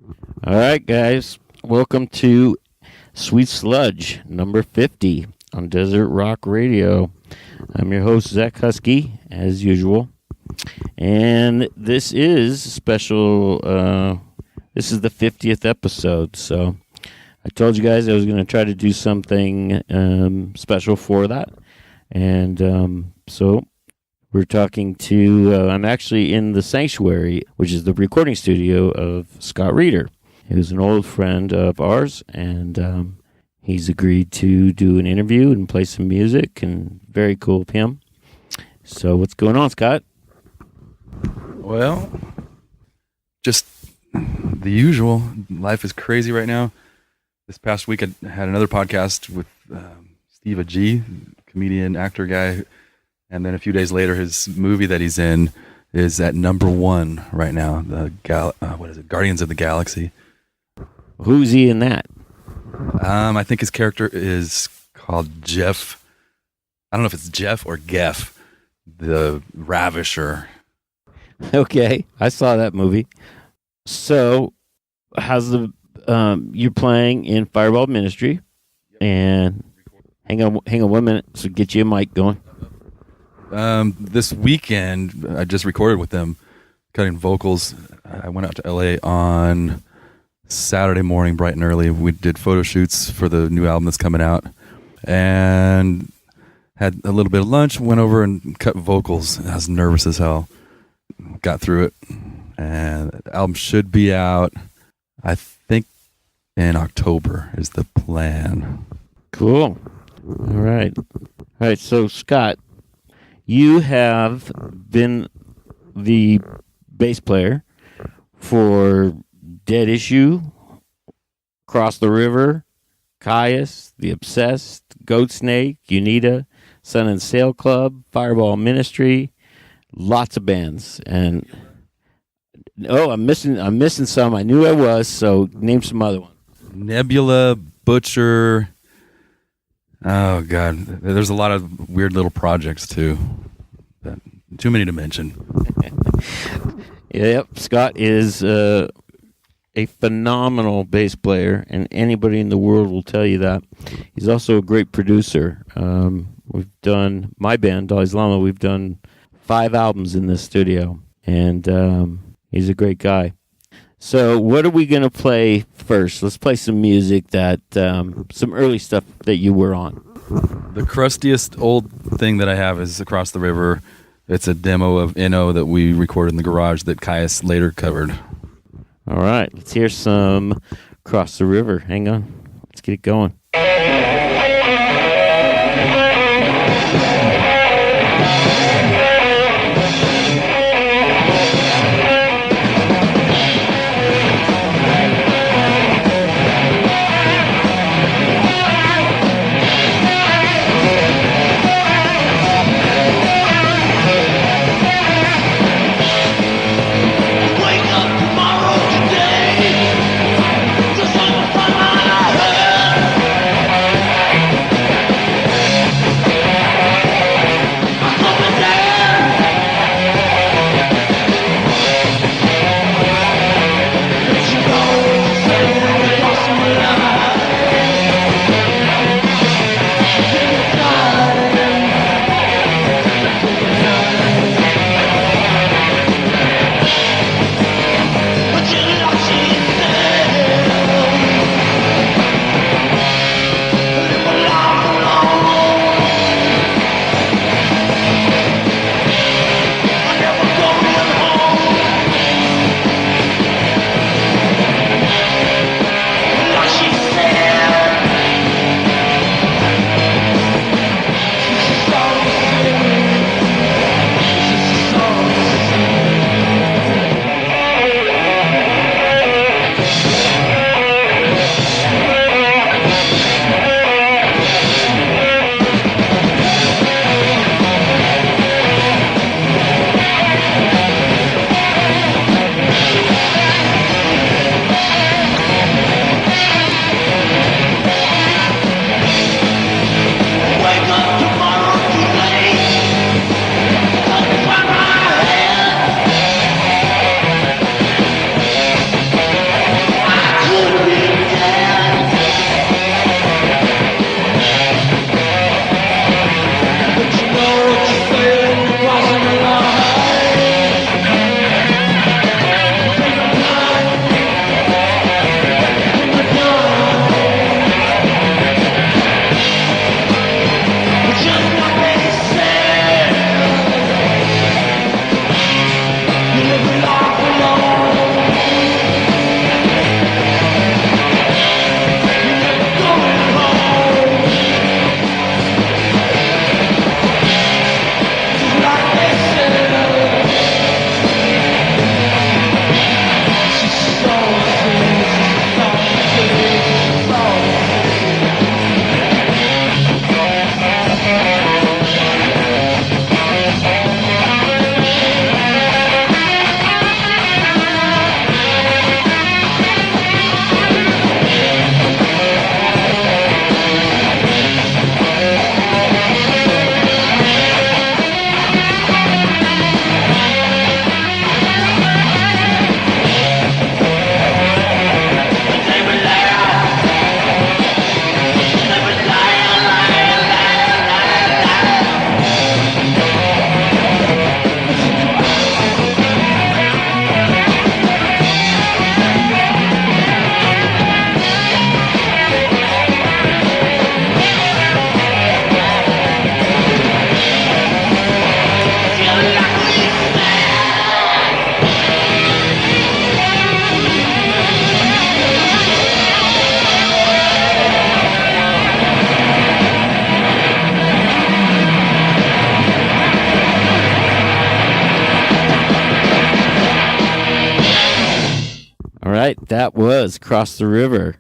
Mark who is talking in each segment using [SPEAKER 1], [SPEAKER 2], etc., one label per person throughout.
[SPEAKER 1] All right, guys. Welcome to Sweet Sludge, number 50 on Desert Rock Radio. I'm your host, Zach Husky, as usual. And this is special. This is the 50th episode. So I told you guys I was going to try to do something special for that. And so we're talking to, I'm actually in the Sanctuary, which is the recording studio of Scott Reeder, who's an old friend of ours, and he's agreed to do an interview and play some music, and very cool of him. So what's going on, Scott?
[SPEAKER 2] Well, just the usual. Life is crazy right now. This past week I had another podcast with Steve G, comedian, actor guy, and then a few days later his movie that he's in is at number 1 right now, Guardians of the Galaxy.
[SPEAKER 1] Who's he in that?
[SPEAKER 2] I think his character is called Jeff. I don't know if it's Jeff or Geff, the Ravisher.
[SPEAKER 1] Okay, I saw that movie. So, how's the you're playing in Fireball Ministry, and hang on 1 minute, so get you a mic going.
[SPEAKER 2] This weekend I just recorded with them, cutting vocals. I went out to LA on Saturday morning, bright and early. We did photo shoots for the new album that's coming out, and had a little bit of lunch. Went over and cut vocals. I was nervous as hell. Got through it, and the album should be out, I think, in October is the plan.
[SPEAKER 1] Cool. All right. So Scott, you have been the bass player for Dead Issue, Cross the River, Kyuss, The Obsessed, Goat Snake, Unita, Sun and Sail Club, Fireball Ministry, lots of bands. And I'm missing some. I knew I was, so name some other ones.
[SPEAKER 2] Nebula, Butcher. Oh God, there's a lot of weird little projects too. Too many to mention.
[SPEAKER 1] Yep, Scott is a phenomenal bass player, and anybody in the world will tell you that. He's also a great producer. We've done, my band, Dolly's Llama, we've done 5 albums in this studio, and he's a great guy. So what are we going to play first? Let's play some music that, some early stuff that you were on.
[SPEAKER 2] The crustiest old thing that I have is Across the River. It's a demo of Inno that we recorded in the garage that Kyuss later covered.
[SPEAKER 1] All right, let's hear some Across the River. Hang on. Let's get it going.
[SPEAKER 3] Tomorrow today, the sun will find my head.
[SPEAKER 1] That was Cross the River.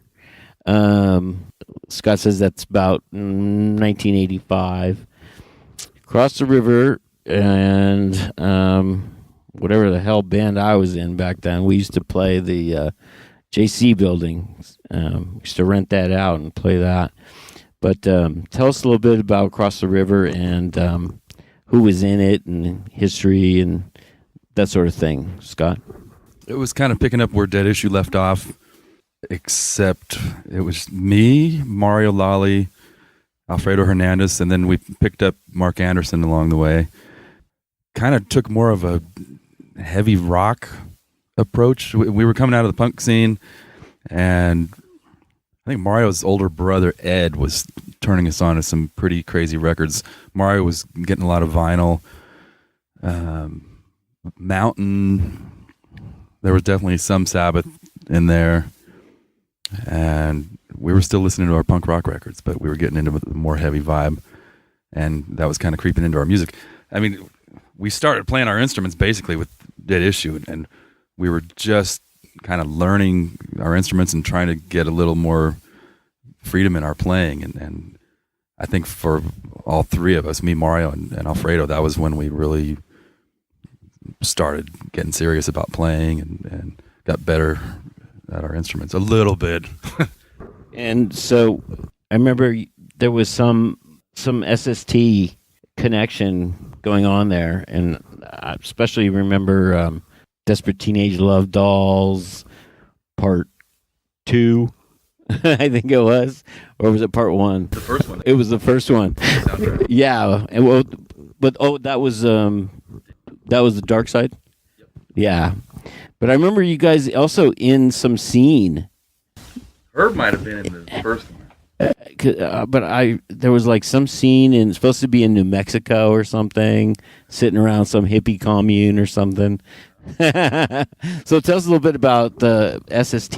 [SPEAKER 1] Scott says that's about 1985. Cross the River and whatever the hell band I was in back then. We used to play the JC building. We used to rent that out and play that. But tell us a little bit about Cross the River and who was in it and history and that sort of thing, Scott.
[SPEAKER 2] It was kind of picking up where Dead Issue left off, except it was me, Mario Lally, Alfredo Hernandez, and then we picked up Mark Anderson along the way. Kind of took more of a heavy rock approach. We were coming out of the punk scene, and I think Mario's older brother, Ed, was turning us on to some pretty crazy records. Mario was getting a lot of vinyl. Mountain, there was definitely some Sabbath in there, and we were still listening to our punk rock records, but we were getting into the more heavy vibe, and that was kind of creeping into our music. I mean, we started playing our instruments basically with Dead Issue, and we were just kind of learning our instruments and trying to get a little more freedom in our playing, and I think for all three of us, me, Mario, and Alfredo, that was when we really started getting serious about playing and got better at our instruments a little bit.
[SPEAKER 1] And so I remember there was some SST connection going on there, and I especially remember Desperate Teenage Love Dolls Part 2. I think it was, or was it Part 1?
[SPEAKER 2] The first one.
[SPEAKER 1] It was the first one. Yeah, and well, but that was the Dark Side.
[SPEAKER 2] Yep.
[SPEAKER 1] Yeah, but I remember you guys also in some scene.
[SPEAKER 2] Herb might have been in the first one.
[SPEAKER 1] But there was like some scene supposed to be in New Mexico or something, sitting around some hippie commune or something. So tell us a little bit about the SST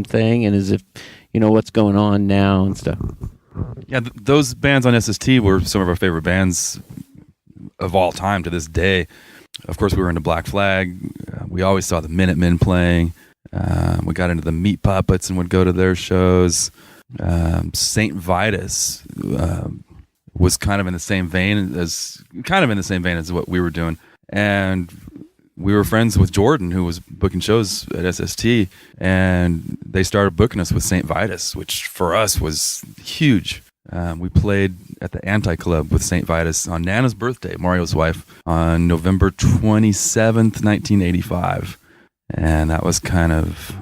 [SPEAKER 1] thing, and as if what's going on now and stuff.
[SPEAKER 2] Yeah, those bands on SST were some of our favorite bands of all time to this day. Of course, we were into Black Flag. We always saw the Minutemen playing. We got into the Meat Puppets and would go to their shows. Saint Vitus was kind of in the same vein as what we were doing, and we were friends with Jordan, who was booking shows at SST, and they started booking us with Saint Vitus, which for us was huge. We played at the Anti Club with Saint Vitus on Nana's birthday, Mario's wife, on November 27th, 1985, and that was kind of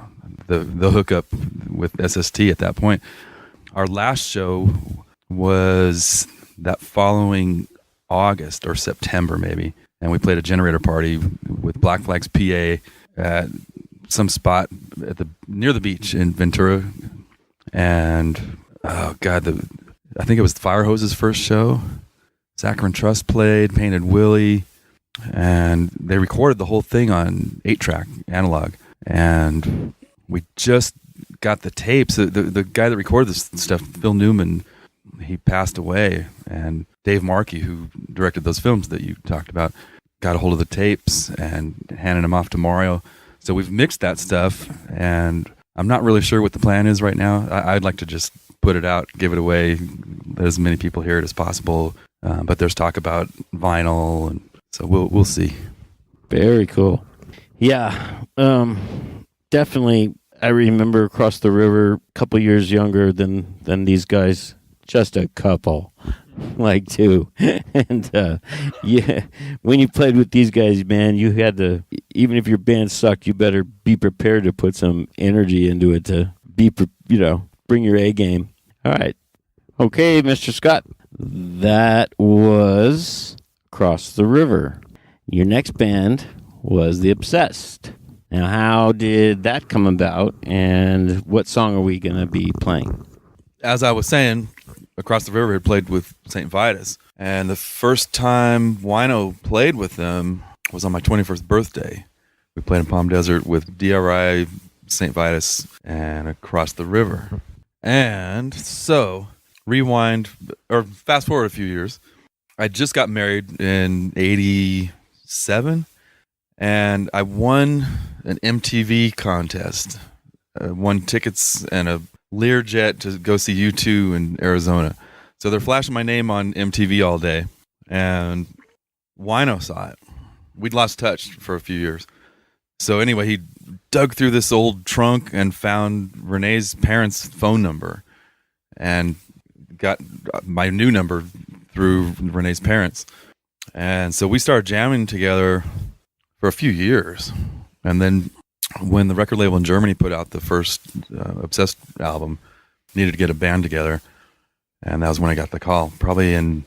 [SPEAKER 2] the hookup with SST at that point. Our last show was that following August or September maybe, and we played a generator party with Black Flag's PA at some spot near the beach in Ventura, and oh god, I think it was Fire Hose's first show. Saccharin Trust played, Painted Willie, and they recorded the whole thing on 8-track analog, and we just got the tapes. The guy that recorded this stuff, Phil Newman, he passed away, and Dave Markey, who directed those films that you talked about, got a hold of the tapes and handed them off to Mario. So we've mixed that stuff, and I'm not really sure what the plan is right now. I'd like to just put it out, give it away, let as many people hear it as possible. But there's talk about vinyl, and so we'll see.
[SPEAKER 1] Very cool. Yeah, definitely. I remember Across the River, a couple years younger than these guys, just a couple, like two. And yeah, when you played with these guys, man, you had to, even if your band sucked, you better be prepared to put some energy into it to bring your A game. All right. Okay, Mr. Scott. That was Across the River. Your next band was The Obsessed. Now, how did that come about, and what song are we going to be playing?
[SPEAKER 2] As I was saying, Across the River had played with St. Vitus, and the first time Wino played with them was on my 21st birthday. We played in Palm Desert with DRI, St. Vitus, and Across the River. And so, fast forward a few years, I just got married in 87, and I won an MTV contest. Won tickets and a Learjet to go see U2 in Arizona. So they're flashing my name on MTV all day, and Wino saw it. We'd lost touch for a few years. So anyway, he dug through this old trunk and found Renee's parents' phone number and got my new number through Renee's parents. And so we started jamming together for a few years. And then when the record label in Germany put out the first Obsessed album, needed to get a band together. And that was when I got the call, probably in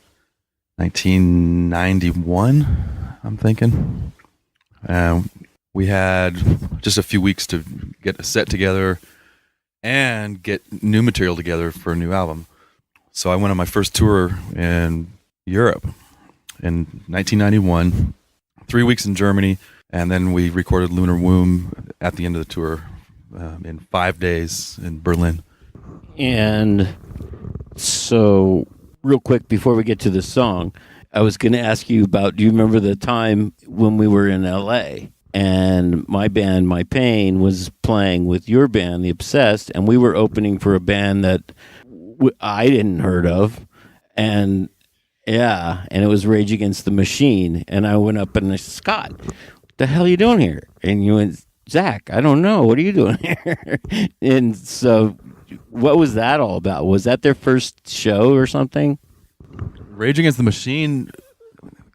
[SPEAKER 2] 1991, I'm thinking. We had just a few weeks to get a set together and get new material together for a new album. So I went on my first tour in Europe in 1991, 3 weeks in Germany, and then we recorded Lunar Womb at the end of the tour in 5 days in Berlin.
[SPEAKER 1] And so, real quick, before we get to the song, I was going to ask you about, do you remember the time when we were in L.A., and my band, My Pain, was playing with your band, The Obsessed, and we were opening for a band that I didn't heard of, and it was Rage Against the Machine, and I went up and I said, Scott, what the hell are you doing here? And you went, Zach, I don't know, what are you doing here? And so, what was that all about? Was that their first show or something?
[SPEAKER 2] Rage Against the Machine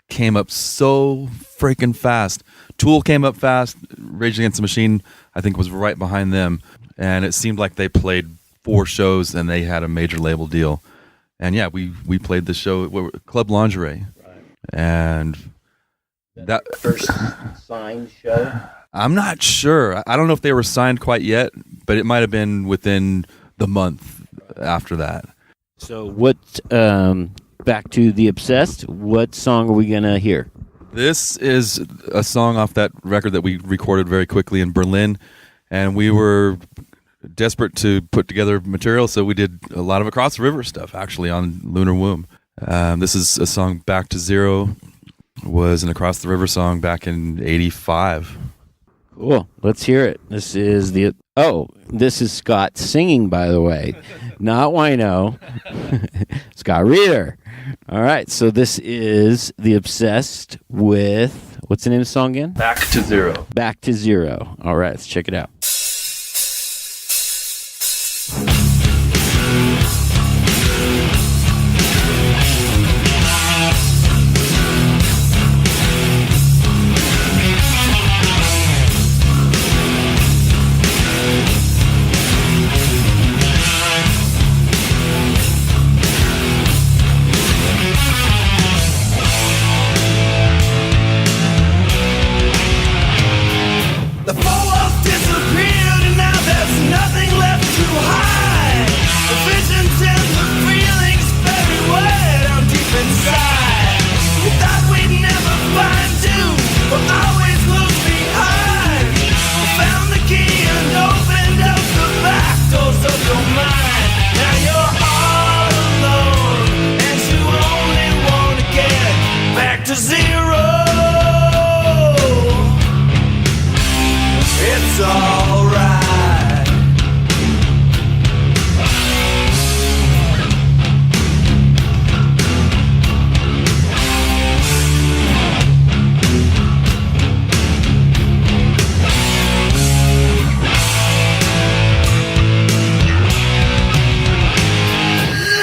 [SPEAKER 2] came up so freaking fast. Tool came up fast. Rage Against the Machine, I think, was right behind them. And it seemed like they played 4 shows and they had a major label deal. And yeah, we played the show, Club Lingerie. Right. And that
[SPEAKER 1] first signed show?
[SPEAKER 2] I'm not sure. I don't know if they were signed quite yet, but it might have been within the month after that.
[SPEAKER 1] So what, back to The Obsessed, what song are we going to hear?
[SPEAKER 2] This is a song off that record that we recorded very quickly in Berlin, and we were desperate to put together material, so we did a lot of Across the River stuff, actually, on Lunar Womb. This is a song, Back to Zero, was an Across the River song back in 85.
[SPEAKER 1] Cool. Let's hear it. This is Scott singing, by the way, not Wino. Scott Reeder. All right, so this is The Obsessed with, what's the name of the song again?
[SPEAKER 2] Back to Zero.
[SPEAKER 1] Back to Zero. All right, let's check it out.
[SPEAKER 3] The four-walls disappeared and now there's nothing left to hide. The visions and the feelings buried way down deep inside. We thought we'd never find you, but always close behind. We found the key and opened up the back doors of your mind. Now you're all alone and you only want to get back to zero. It's alright.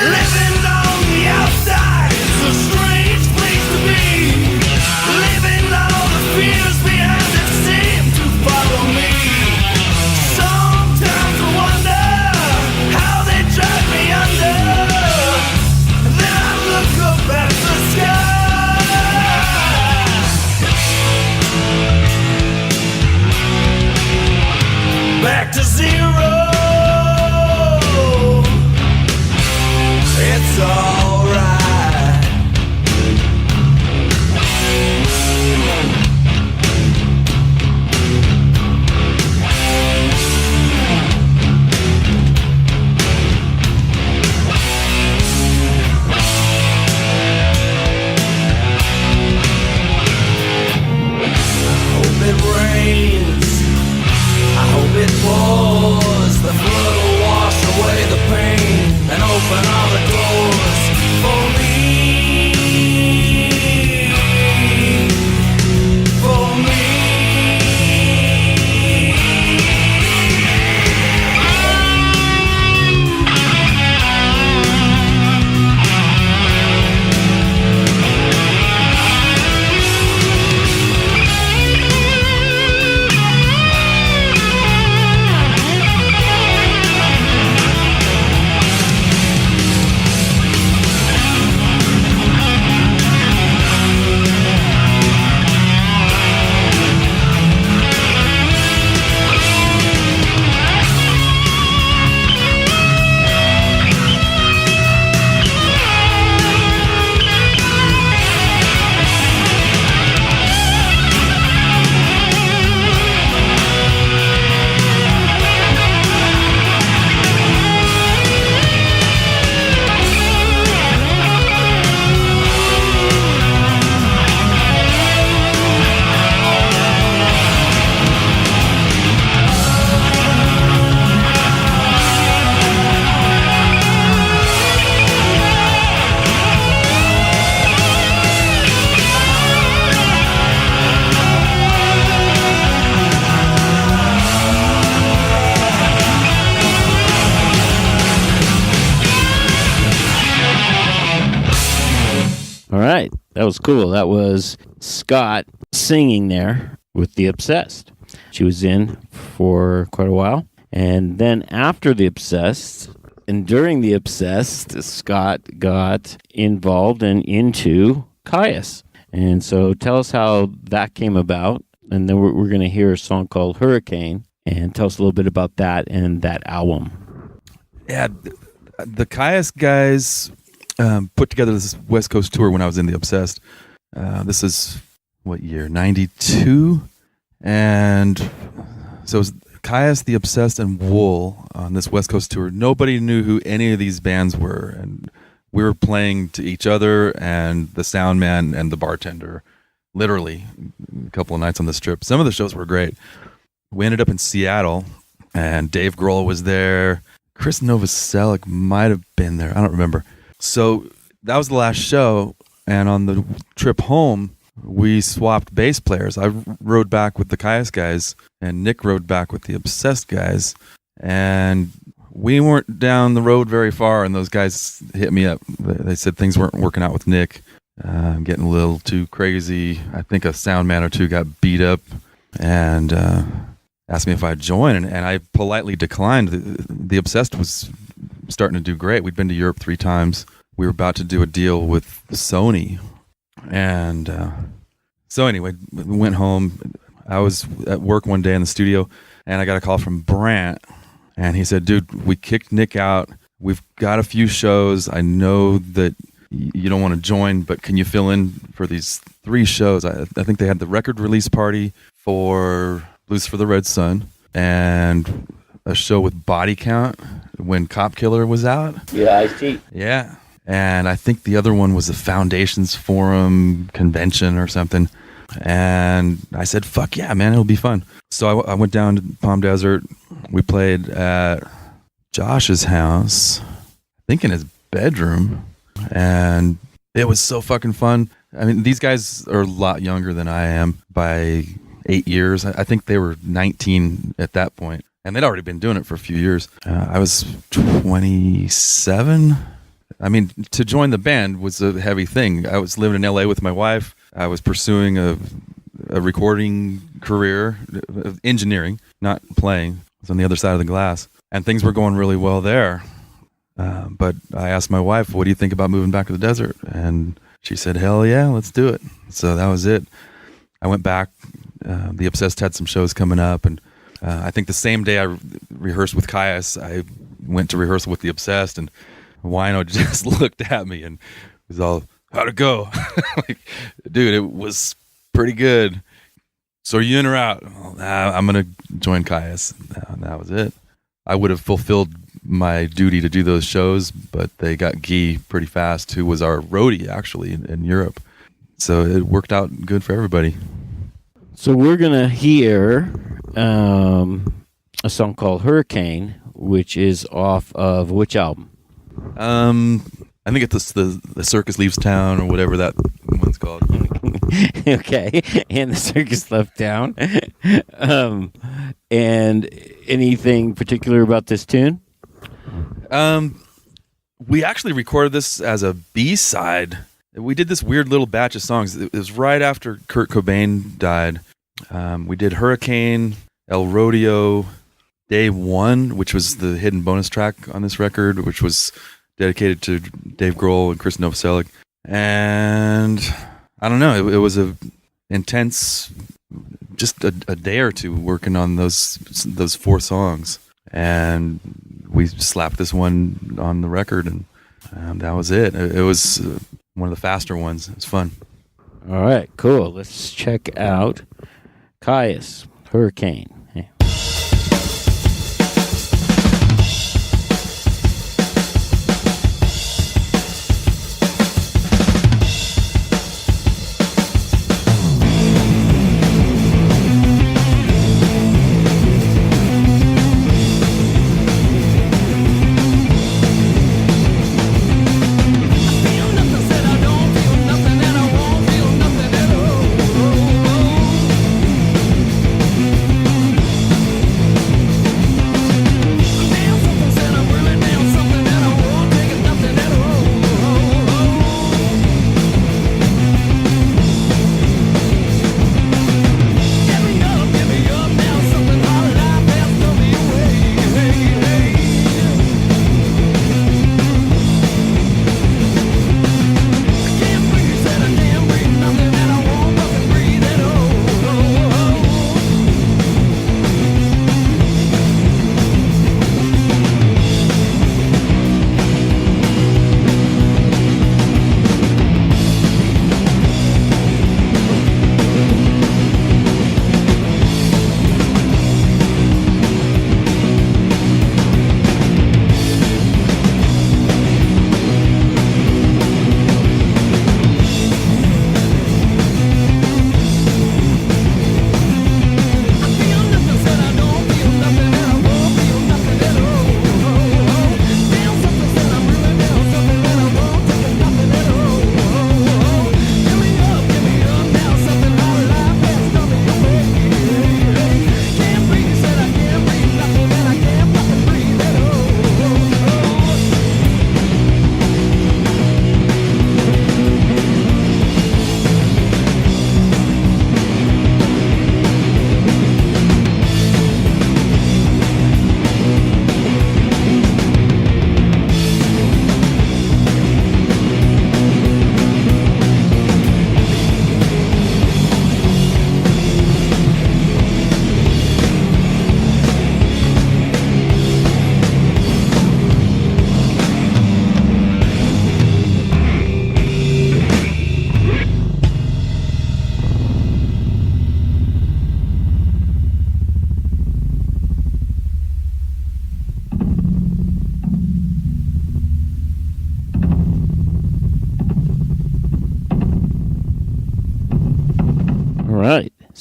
[SPEAKER 3] Living on the outside is a strange place to be. Living all the fears behind it seem to follow me. Sometimes I wonder how they drag me under. Then I look up at the sky. Back to zero. It's alright. Open
[SPEAKER 1] That was cool. That was Scott singing there with The Obsessed. She was in for quite a while. And then after The Obsessed, and during The Obsessed, Scott got involved and into Kyuss. And so tell us how that came about. And then we're going to hear a song called Hurricane. And tell us a little bit about that and that album.
[SPEAKER 2] Yeah, the Kyuss guys put together this West Coast tour when I was in The Obsessed. This is, what year? 92? And so it was Kyuss, The Obsessed, and Wool on this West Coast tour. Nobody knew who any of these bands were. And we were playing to each other and the sound man and the bartender, literally, a couple of nights on this trip. Some of the shows were great. We ended up in Seattle, and Dave Grohl was there. Chris Novoselic might have been there. I don't remember. So that was the last show, and on the trip home, we swapped bass players. I rode back with the Kyuss guys, and Nick rode back with the Obsessed guys, and we weren't down the road very far, and those guys hit me up. They said things weren't working out with Nick. Getting a little too crazy. I think a sound man or two got beat up, and asked me if I'd join, and I politely declined. The Obsessed was starting to do great. We'd been to Europe 3 times. We were about to do a deal with Sony, and so anyway, we went home. I was at work one day in the studio, and I got a call from Rant, and he said, "Dude, we kicked Nick out. We've got a few shows. I know that you don't want to join, but can you fill in for these 3 shows?" I think they had the record release party for Blues for the Red Sun, and a show with Body Count when Cop Killer was out.
[SPEAKER 1] Yeah, Ice-T.
[SPEAKER 2] Yeah. And I think the other one was the Foundations Forum convention or something. And I said, fuck yeah, man, it'll be fun. So I went down to Palm Desert. We played at Josh's house, I think in his bedroom. And it was so fucking fun. I mean, these guys are a lot younger than I am by 8 years. I think they were 19 at that point, and they'd already been doing it for a few years. I was 27. I mean, to join the band was a heavy thing. I was living in LA with my wife. I was pursuing a recording career, engineering, not playing. I was on the other side of the glass, and things were going really well there. But I asked my wife, what do you think about moving back to the desert? And she said, hell yeah, let's do it. So that was it. I went back. The Obsessed had some shows coming up, and I think the same day I rehearsed with Kyuss, I went to rehearsal with the Obsessed, and Wino just looked at me and was all, how'd it go? Like, dude, it was pretty good. So are you in or out? Well, I'm going to join Kyuss. That was it. I would have fulfilled my duty to do those shows, but they got Guy pretty fast, who was our roadie actually in Europe. So it worked out good for everybody.
[SPEAKER 1] So we're going to hear a song called Hurricane, which is off of which album?
[SPEAKER 2] I think it's the Circus Leaves Town, or whatever that one's called.
[SPEAKER 1] Okay, and the Circus left town. And anything particular about this tune?
[SPEAKER 2] We actually recorded this as a B-side. We did this weird little batch of songs. It was right after Kurt Cobain died. We did Hurricane, El Rodeo, Day One, which was the hidden bonus track on this record, which was dedicated to Dave Grohl and Chris Novoselic. And I don't know, it was a intense, just a day or two working on those 4 songs. And we slapped this one on the record, and that was it. It was one of the faster ones. It was fun.
[SPEAKER 1] All right, cool. Let's check out Kyuss, Hurricane. Hey.
[SPEAKER 3] Said I don't feel nothing at all.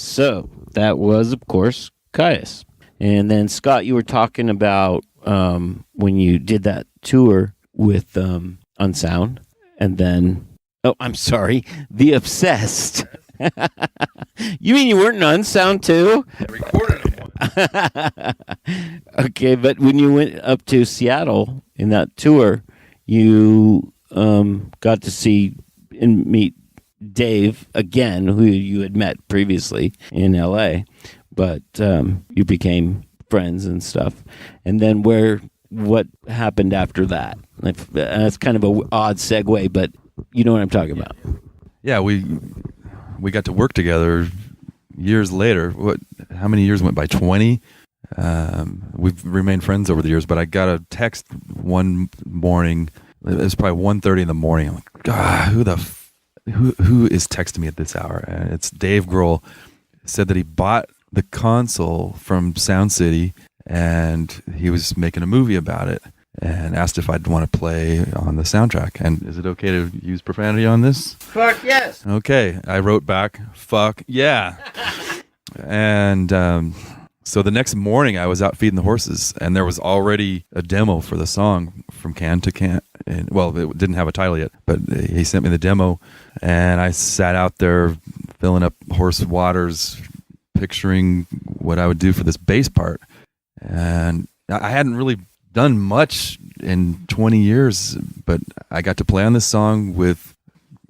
[SPEAKER 1] So that was, of course, Kyuss. And then, Scott, you were talking about when you did that tour with Unsound. And then, oh, I'm sorry, The Obsessed. You mean you weren't in Unsound too?
[SPEAKER 2] I recorded them.
[SPEAKER 1] Okay, but when you went up to Seattle in that tour, you got to see and meet Dave again, who you had met previously in LA, but you became friends and stuff. And then what happened after that? That's kind of an odd segue, but you know what I'm talking about.
[SPEAKER 2] Yeah, we got to work together years later. How many years went by? 20. We've remained friends over the years, but I got a text one morning. It was probably 1:30 in the morning. I'm like, God, who is texting me at this hour? And it's Dave Grohl. Said that he bought the console from Sound City and he was making a movie about it and asked if I'd want to play on the soundtrack. And is it okay to use profanity on this?
[SPEAKER 1] Fuck yes.
[SPEAKER 2] Okay. I wrote back, fuck yeah. And so the next morning I was out feeding the horses and there was already a demo for the song From Can to Can. And, well, it didn't have a title yet, but he sent me the demo and I sat out there filling up horse waters, picturing what I would do for this bass part. And I hadn't really done much in 20 years, but I got to play on this song with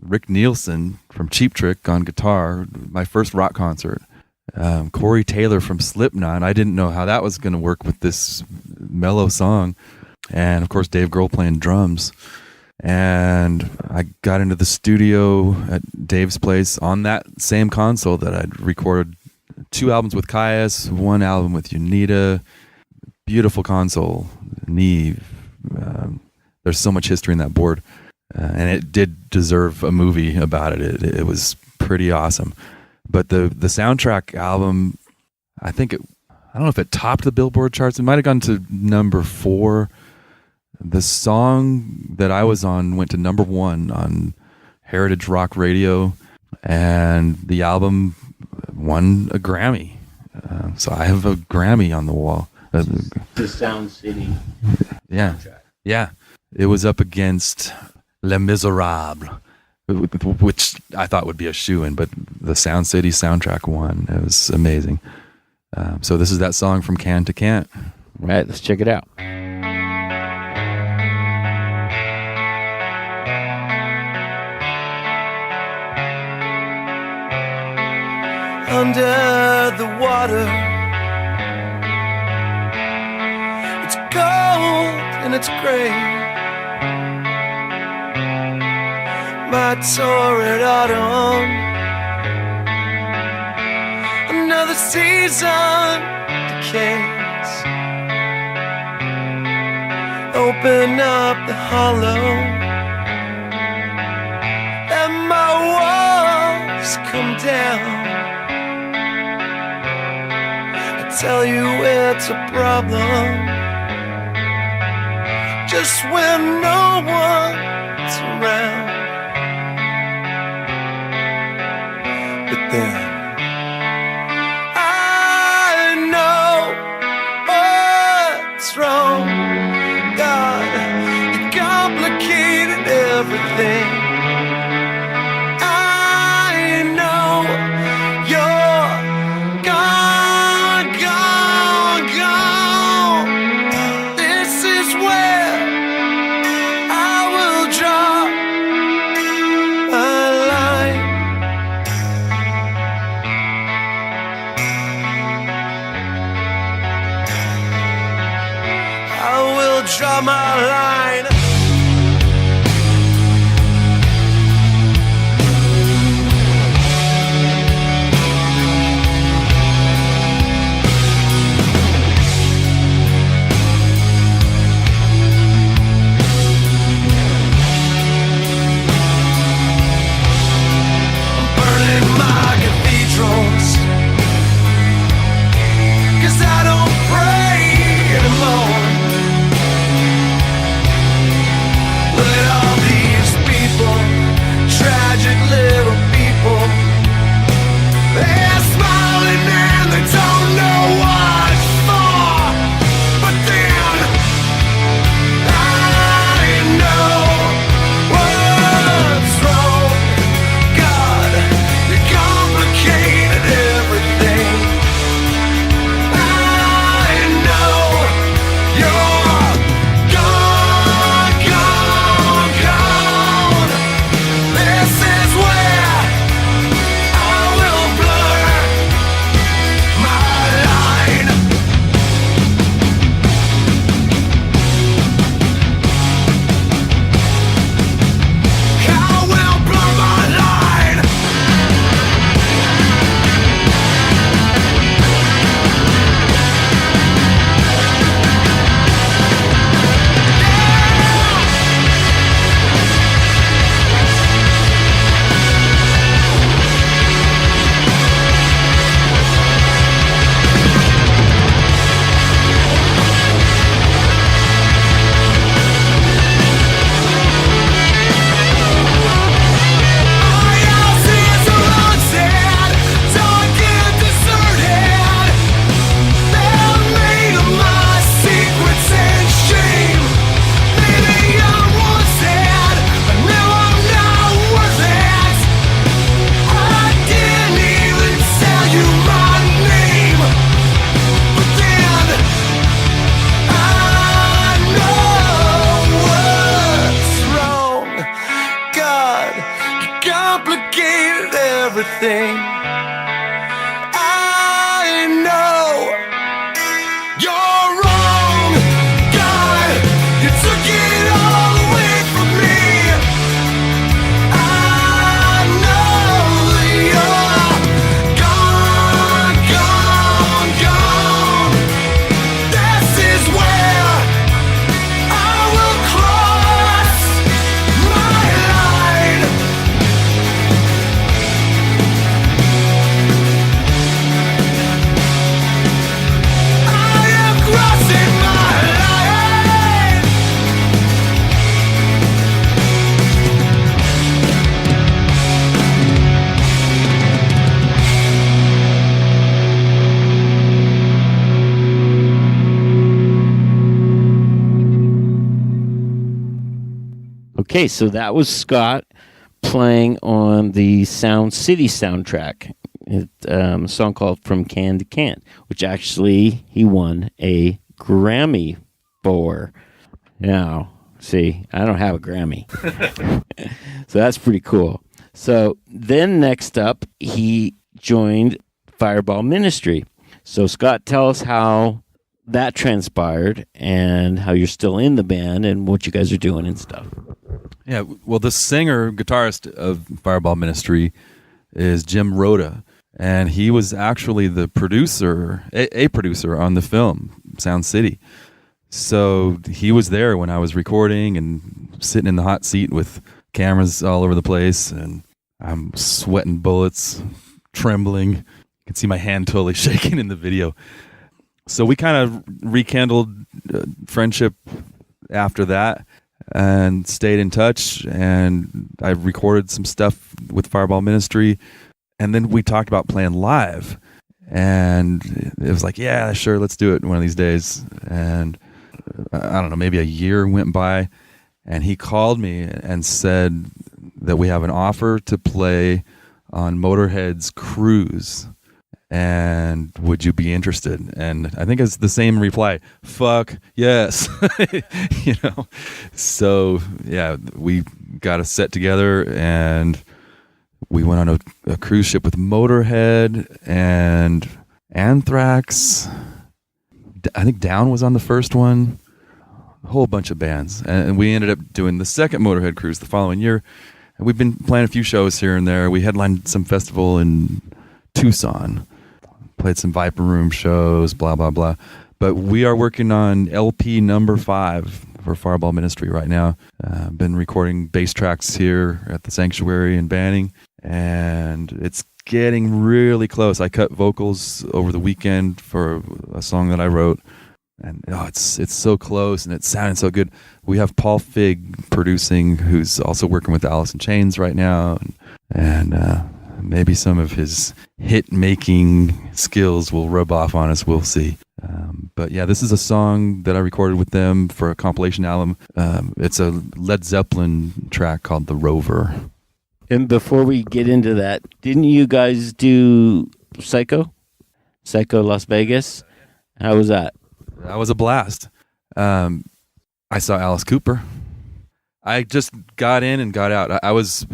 [SPEAKER 2] Rick Nielson from Cheap Trick on guitar, my first rock concert. Corey Taylor from Slipknot. I didn't know how that was going to work with this mellow song. And of course, Dave Grohl playing drums. And I got into the studio at Dave's place on that same console that I'd recorded 2 albums with Kyuss, 1 album with Unita. Beautiful console, Neve. There's so much history in that board. And it did deserve a movie about it. It was pretty awesome. But the soundtrack album, I don't know if it topped the Billboard charts. It might have gone to number 4. The song that I was on went to number 1 on Heritage Rock Radio, and the album won a Grammy. So I have a Grammy on the wall.
[SPEAKER 1] The Sound City.
[SPEAKER 2] Yeah.
[SPEAKER 1] Soundtrack.
[SPEAKER 2] Yeah. It was up against Les Miserables, which I thought would be a shoo-in, but the Sound City soundtrack won. It was amazing. So this is that song From Can to Can't.
[SPEAKER 1] Right, let's check it out.
[SPEAKER 3] Under the water, it's cold and it's gray. My torrid autumn, another season decays. Open up the hollow, let my walls come down. Tell you it's a problem just when no one's around. But then I know what's wrong. God, you complicated everything. I know you're gone. Draw my line. I'm burning my cathedrals, 'cause I don't pray anymore. everything. I know you're wrong, God. You took it all away from me. I know you're gone, gone, gone. This is where I will cross my line. I am crossing my line.
[SPEAKER 1] Okay, so that was Scott playing on the Sound City soundtrack. A song called From Can to Can't, which actually he won a Grammy for. Now, see, I don't have a Grammy. So that's pretty cool. So then next up, he joined Fireball Ministry. So Scott, tell us how that transpired and how you're still in the band and what you guys are doing and stuff.
[SPEAKER 2] Yeah, well, the singer, guitarist of Fireball Ministry is Jim Rhoda, and he was actually the producer, a producer on the film, Sound City. So he was there when I was recording and sitting in the hot seat with cameras all over the place, and I'm sweating bullets, trembling. You can see my hand totally shaking in the video. So we kind of rekindled friendship after that and stayed in touch, and I recorded some stuff with Fireball Ministry, and then we talked about playing live, and it was like, yeah, sure, let's do it one of these days. And I don't know, maybe a year went by, and he called me and said that we have an offer to play on Motorhead's Cruise, and would you be interested? And I think it's the same reply, fuck yes. You know, so yeah, we got a set together and we went on a cruise ship with Motorhead and Anthrax. I think Down was on the first one. A whole bunch of bands, and we ended up doing the second Motorhead cruise the following year. And we've been playing a few shows here and there. We headlined some festival in Tucson, played some Viper Room shows, blah, blah, blah. But we are working on LP number 5 for Fireball Ministry right now. Been recording bass tracks here at the Sanctuary in Banning, and it's getting really close. I cut vocals over the weekend for a song that I wrote, and it's so close, and it's sounding so good. We have Paul Fig producing, who's also working with Alice in Chains right now, and maybe some of his hit-making skills will rub off on us. We'll see. But yeah, this is a song that I recorded with them for a compilation album. It's a Led Zeppelin track called The Rover.
[SPEAKER 1] And before we get into that, didn't you guys do Psycho Las Vegas? How was that?
[SPEAKER 2] That was a blast. I saw Alice Cooper. I just got in and got out. I was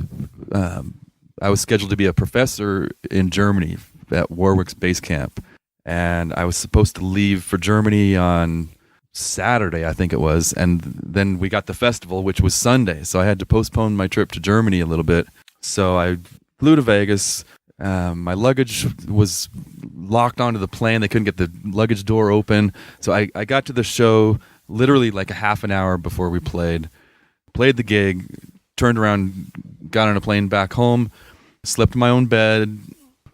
[SPEAKER 2] scheduled to be a professor in Germany at Warwick's base camp, and I was supposed to leave for Germany on Saturday, I think it was, and then we got the festival, which was Sunday, so I had to postpone my trip to Germany a little bit. So I flew to Vegas. My luggage was locked onto the plane. They couldn't get the luggage door open, so I got to the show literally like a half an hour before we played the gig, turned around, got on a plane back home, slept in my own bed,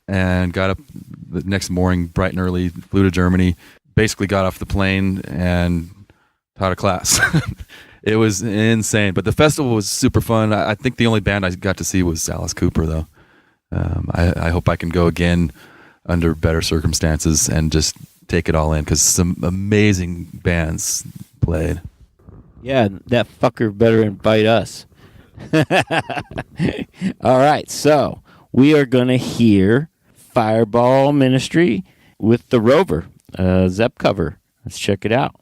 [SPEAKER 2] and got up the next morning bright and early, flew to Germany, basically got off the plane and taught a class. It was insane, but the festival was super fun. I think the only band I got to see was Alice Cooper, though. I hope I can go again under better circumstances and just take it all in, because some amazing bands played.
[SPEAKER 1] Yeah, that fucker better invite us. All right, so we are going to hear Fireball Ministry with the Rover, Zepp cover. Let's check it out.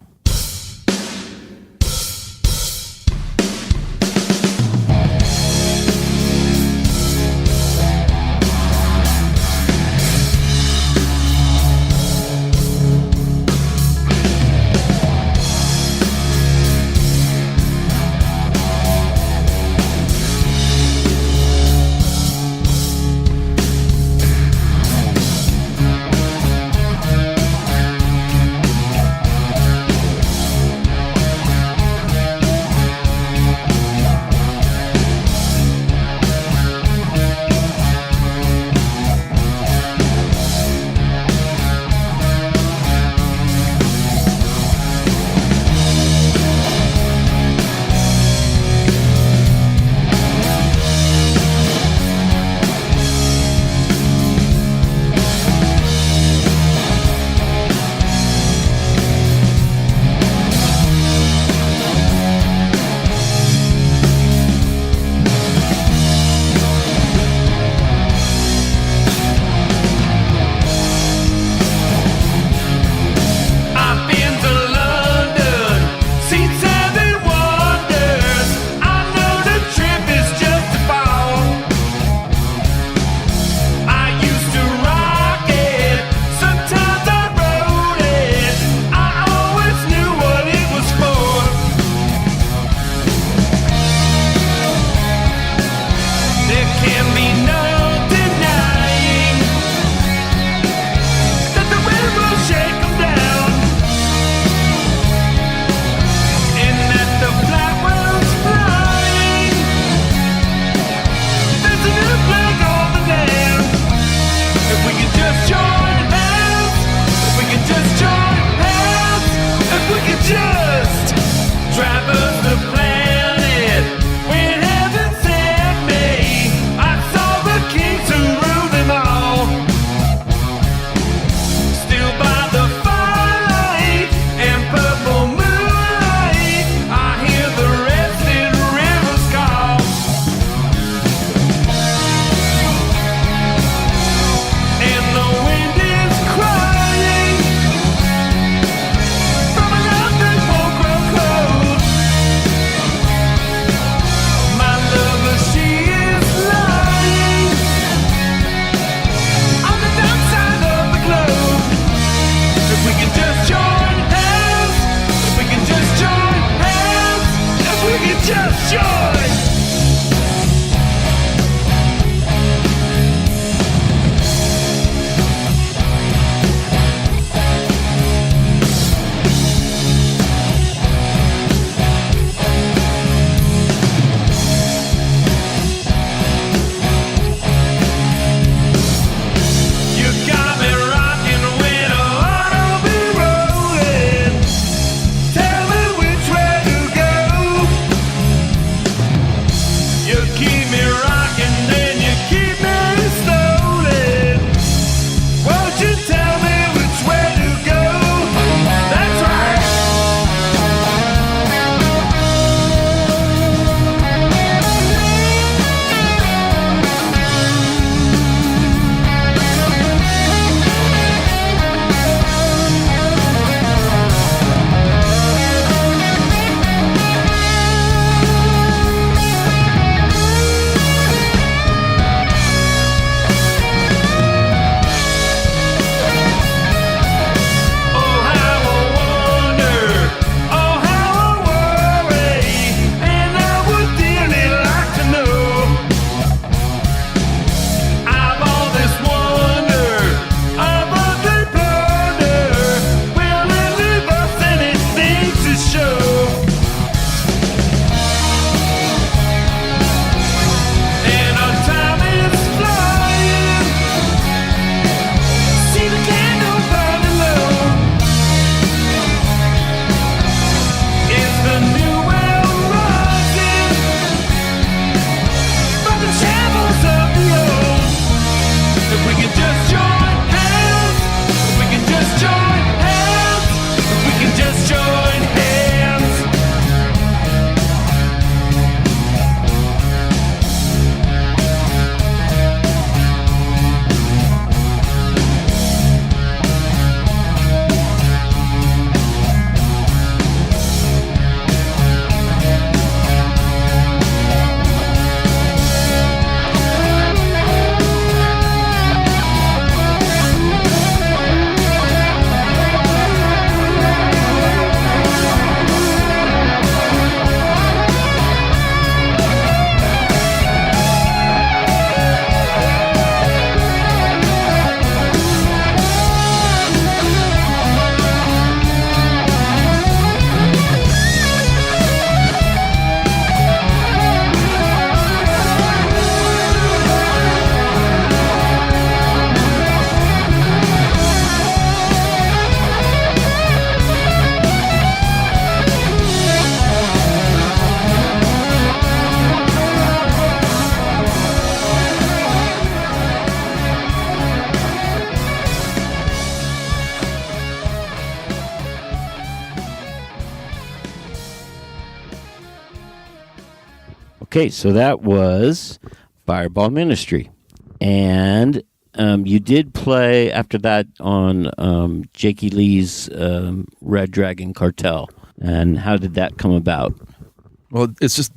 [SPEAKER 3] traverse the planet when heaven sent me. I saw the kings who rule them all. Still by the firelight and purple moonlight, I hear the rested rivers call. And the wind is crying from a love that won't grow cold. My lover, she is lying on the dark side of the globe. If we can just join hands, if we can just join hands, if we can just join. You got me rocking when I wanna be rolling. Tell me which way to go. You keep me rocking, then you keep me stolen. Won't you tell me which way to go? That's right. Oh, how I wonder, oh, how I worry, and I would dearly like to know. I've all this wonder, I've all the plunder. Will it leave us anything to show? And our time is flying. See the candle burning low. It's the new world rising from the shambles of the old. If we can just join hands, if we can just join hands, if we can just join hands.
[SPEAKER 1] Okay, so that was Fireball Ministry. And you did play after that on Jakey Lee's Red Dragon Cartel. And how did that come about?
[SPEAKER 2] Well, it's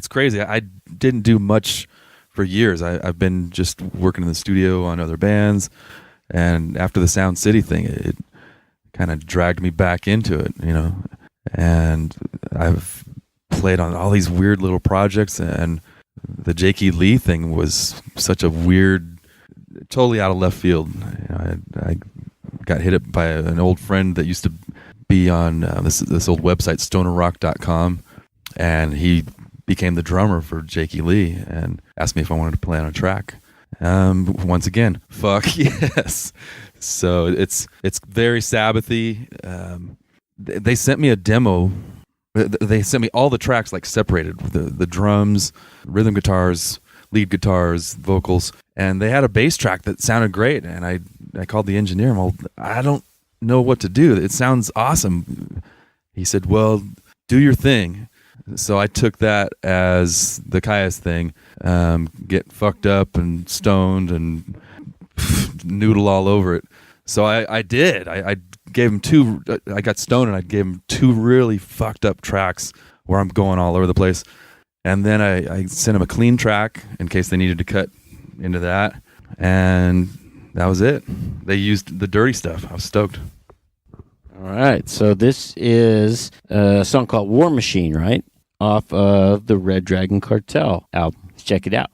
[SPEAKER 2] crazy. I didn't do much for years. I've been just working in the studio on other bands, and after the Sound City thing, it kind of dragged me back into it, you know. And I've played on all these weird little projects, and the Jakey Lee thing was such a weird, totally out of left field. You know, I got hit up by an old friend that used to be on this old website, stonerrock.com, and he became the drummer for Jakey Lee and asked me if I wanted to play on a track. Once again, fuck yes. So it's very Sabbathy. They sent me a demo They sent me all the tracks like separated, the drums, rhythm guitars, lead guitars, vocals, and they had a bass track that sounded great. And I called the engineer. I'm all, I don't know what to do. It sounds awesome. He said, well, do your thing. So I took that as the Kyuss thing, get fucked up and stoned and noodle all over it. So I did. I gave him two. I got stoned and I gave him two really fucked up tracks where I'm going all over the place. And then I sent him a clean track in case they needed to cut into that. And that was it. They used the dirty stuff. I was stoked.
[SPEAKER 1] All right. So this is a song called War Machine, right? Off of the Red Dragon Cartel album. Let's check it out.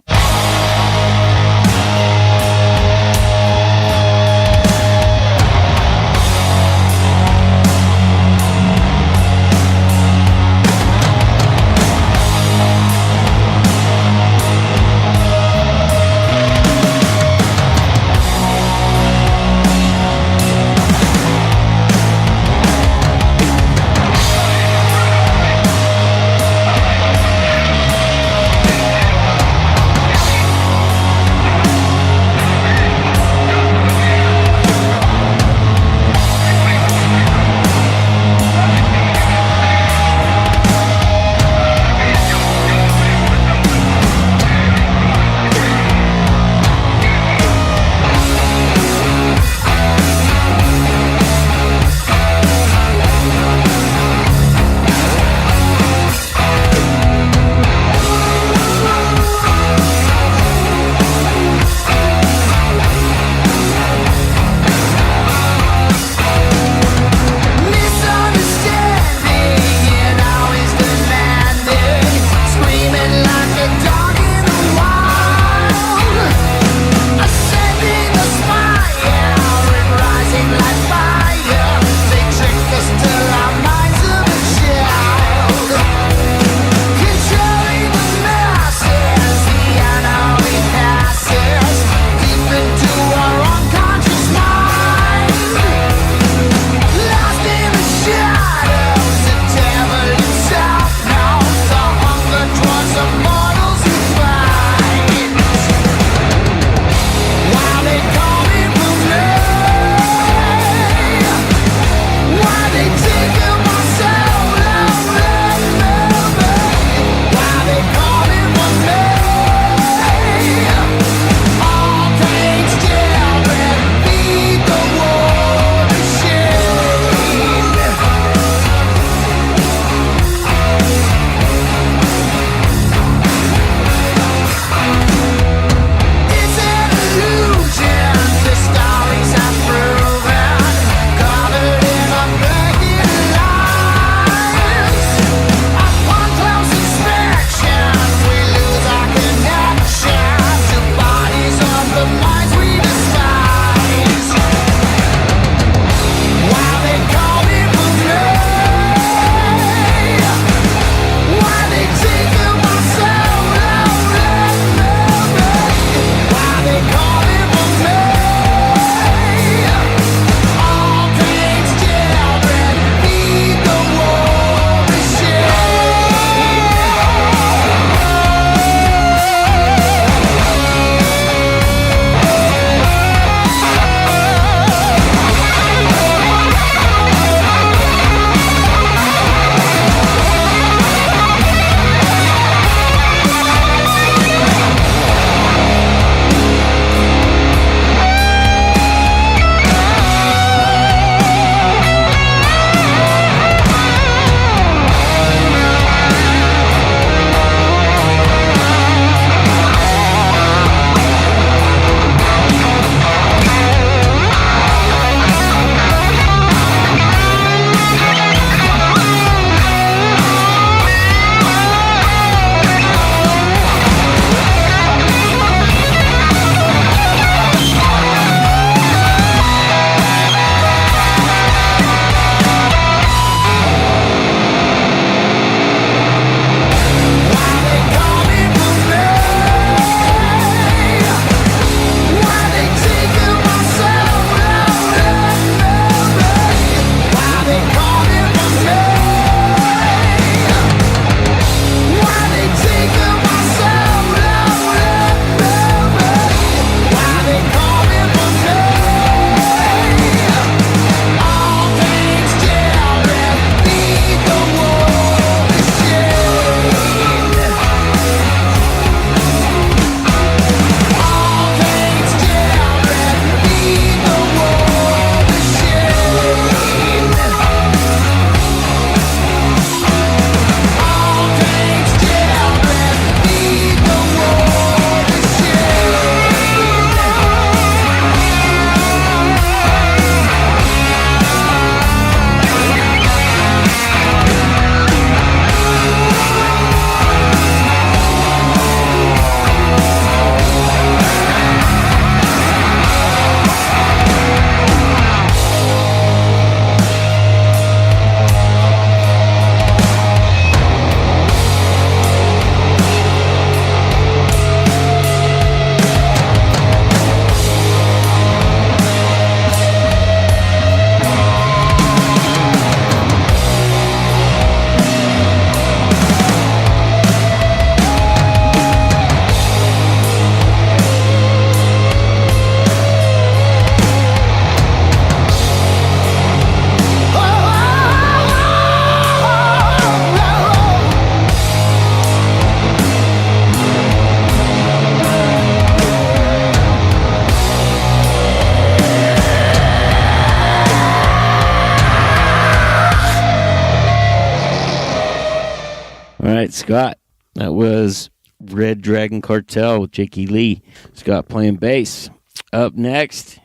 [SPEAKER 1] right, Scott. That was Red Dragon Cartel with Jakey Lee. Scott playing bass. Up next,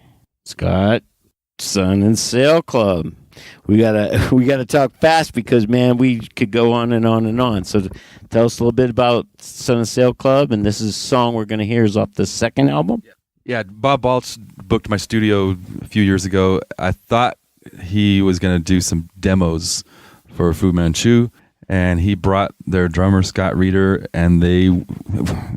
[SPEAKER 1] Scott, Sun and Sail Club. We gotta talk fast because, man, we could go on and on and on. So tell us a little bit about Sun and Sail Club, and this is a song we're going to hear is off the second album.
[SPEAKER 2] Yeah, Bob Balch booked my studio a few years ago. I thought he was going to do some demos for Fu Manchu, and he brought their drummer, Scott Reeder, and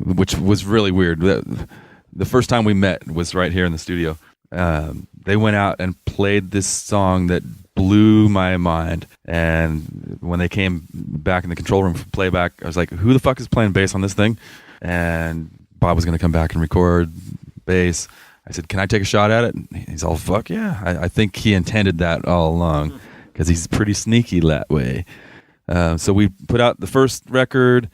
[SPEAKER 2] which was really weird. The first time we met was right here in the studio. They went out and played this song that blew my mind. And when they came back in the control room for playback, I was like, who the fuck is playing bass on this thing? And Bob was going to come back and record bass. I said, can I take a shot at it? And he's all, fuck yeah. I think he intended that all along because he's pretty sneaky that way. So we put out the first record,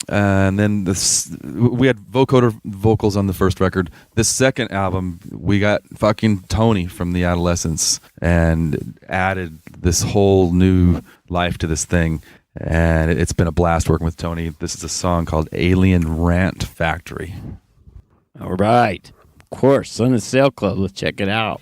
[SPEAKER 2] and then we had vocoder vocals on the first record. This second album, we got fucking Tony from the Adolescents and added this whole new life to this thing. And it's been a blast working with Tony. This is a song called Alien Rant Factory.
[SPEAKER 1] All right. Of course, Sun and Sail Club. Let's check it out.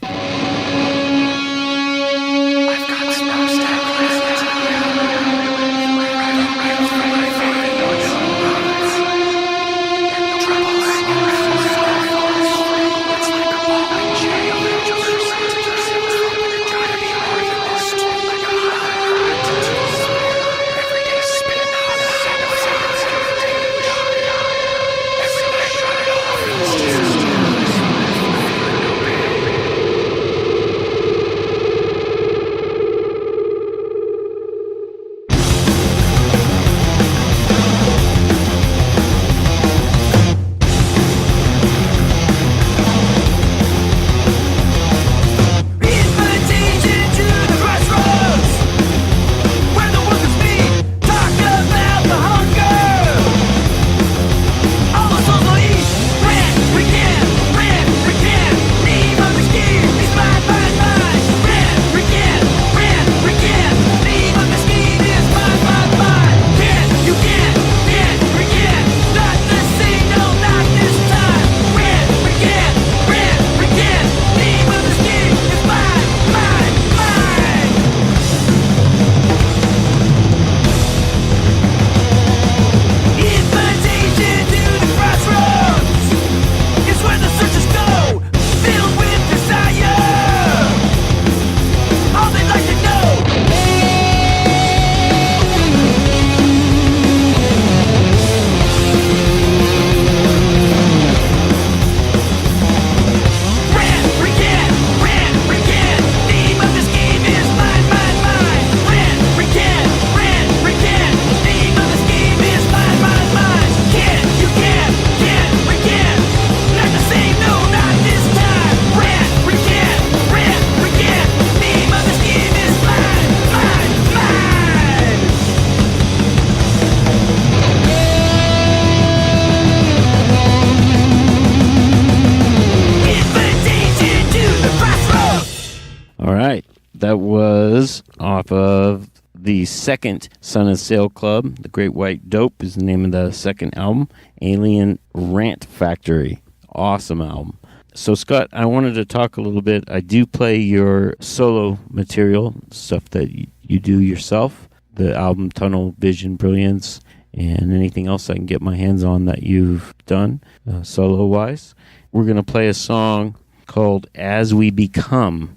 [SPEAKER 1] That was off of the second Sun and Sail Club. The Great White Dope is the name of the second album. Alien Rant Factory. Awesome album. So, Scott, I wanted to talk a little bit. I do play your solo material, stuff that you do yourself, the album Tunnel Vision Brilliance, and anything else I can get my hands on that you've done solo-wise. We're going to play a song called As We Become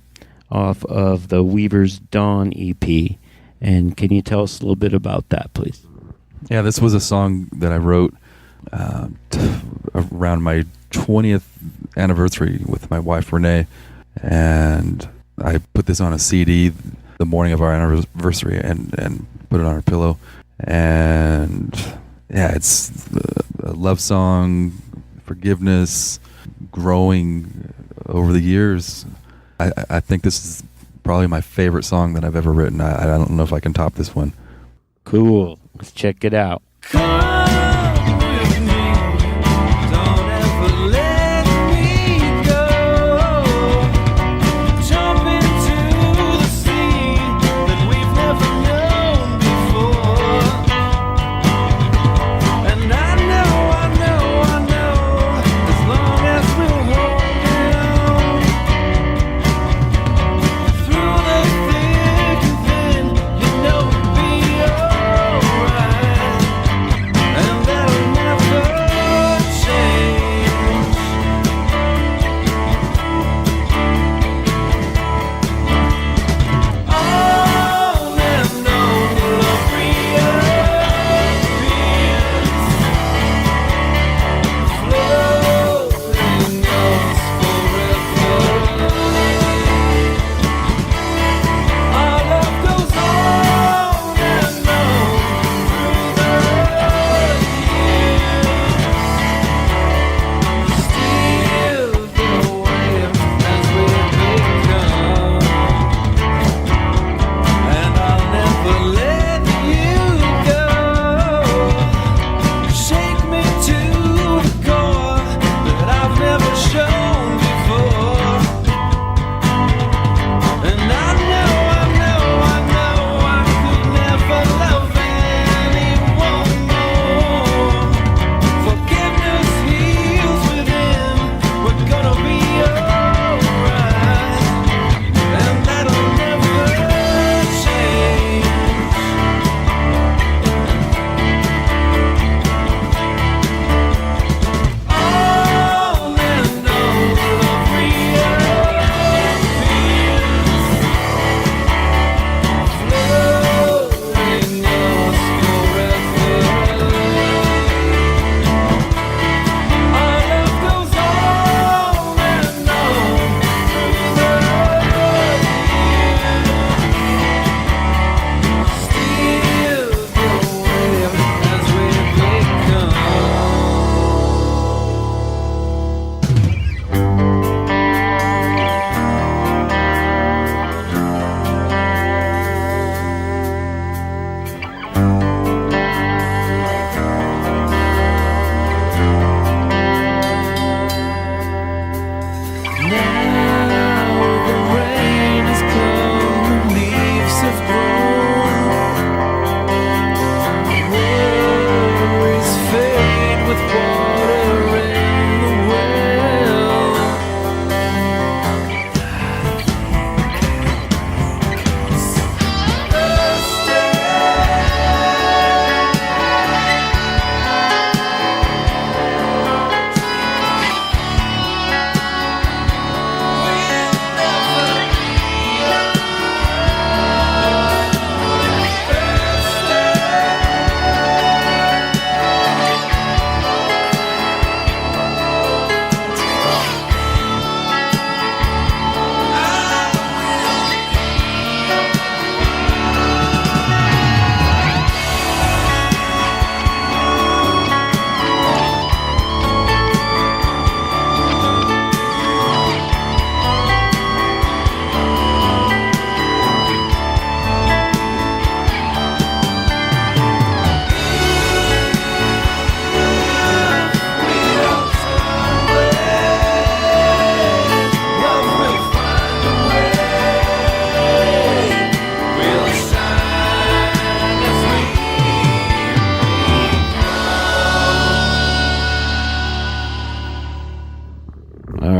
[SPEAKER 1] off of the Weaver's Dawn EP. And can you tell us a little bit about that, please?
[SPEAKER 2] Yeah, this was a song that I wrote around my 20th anniversary with my wife, Renee. And I put this on a CD the morning of our anniversary and put it on her pillow. And yeah, it's a love song, forgiveness, growing over the years. I think this is probably my favorite song that I've ever written. I don't know if I can top this one.
[SPEAKER 1] Cool. Let's check it out.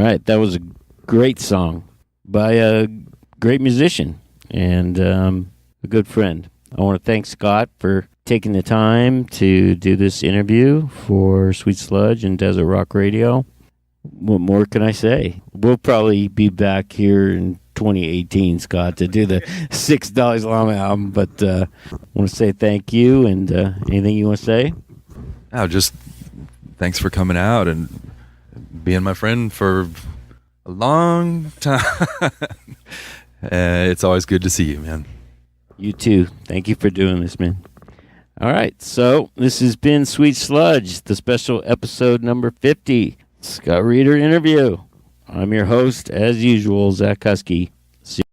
[SPEAKER 1] right, that was a great song by a great musician and a good friend. I want to thank Scott for taking the time to do this interview for Sweet Sludge and Desert Rock Radio. What more can I say? We'll probably be back here in 2018, Scott, to do the $6 Llama album, but I want to say thank you, and anything you want to say?
[SPEAKER 2] Oh, just thanks for coming out and being my friend for a long time. It's always good to see you, man.
[SPEAKER 1] You too. Thank you for doing this, man. All right, so this has been Sweet Sludge, the special episode number 50, Scott Reeder interview. I'm your host, as usual, Zach Husky.